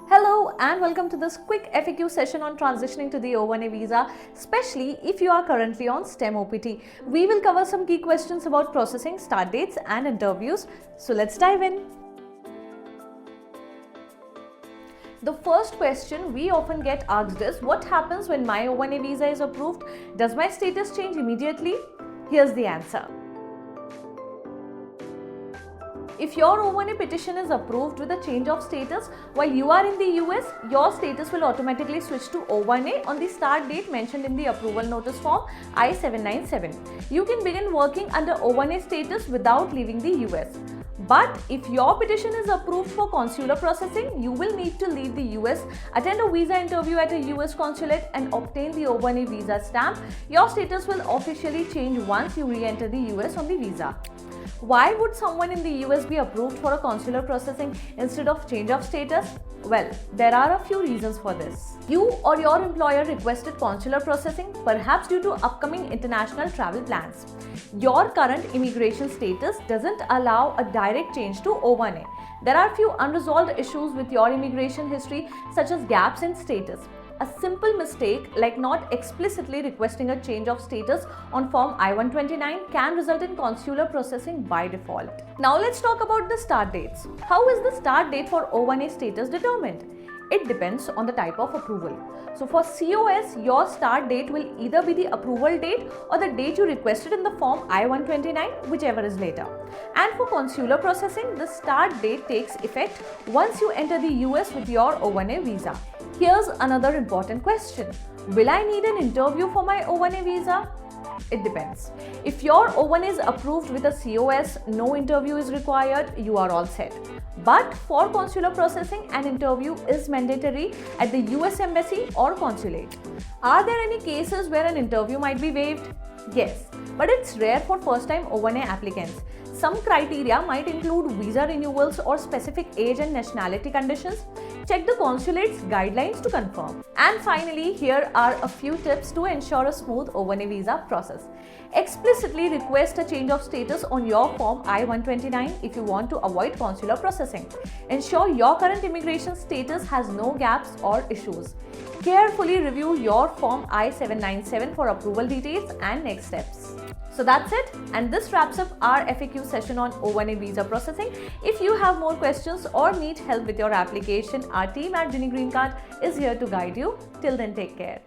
Hello and welcome to this quick FAQ session on transitioning to the O1A visa, especially if you are currently on STEM OPT. We will cover some key questions about processing, start dates and interviews. So let's dive in. The first question we often get asked is, what happens when my O1A visa is approved? Does my status change immediately? Here's the answer. If your O1A petition is approved with a change of status while you are in the US, your status will automatically switch to O1A on the start date mentioned in the approval notice form I-797. You can begin working under O1A status without leaving the US. But if your petition is approved for consular processing, you will need to leave the US, attend a visa interview at a US consulate and obtain the O1A visa stamp. Your status will officially change once you re-enter the US on the visa. Why would someone in the US be approved for a consular processing instead of change of status? Well, there are a few reasons for this. You or your employer requested consular processing, perhaps due to upcoming international travel plans. Your current immigration status doesn't allow a direct change to O1A. There are few unresolved issues with your immigration history, such as gaps in status. A simple mistake like not explicitly requesting a change of status on Form I-129 can result in consular processing by default. Now let's talk about the start dates. How is the start date for O1A status determined? It depends on the type of approval. So for COS, your start date will either be the approval date or the date you requested in the Form I-129, whichever is later. And for consular processing, the start date takes effect once you enter the US with your O1A visa. Here's another important question. Will I need an interview for my O1A visa? It depends. If your O1 is approved with a COS, no interview is required, you are all set. But for consular processing, an interview is mandatory at the US Embassy or consulate. Are there any cases where an interview might be waived? Yes, but it's rare for first-time O1A applicants. Some criteria might include visa renewals or specific age and nationality conditions. Check the consulate's guidelines to confirm. And finally, here are a few tips to ensure a smooth O1A visa process. Explicitly request a change of status on your Form I-129 if you want to avoid consular processing. Ensure your current immigration status has no gaps or issues. Carefully review your Form I-797 for approval details and next steps. So that's it, and this wraps up our FAQ session on O1A visa processing. If you have more questions or need help with your application, our team at Jinee Green Card is here to guide you. Till then, take care.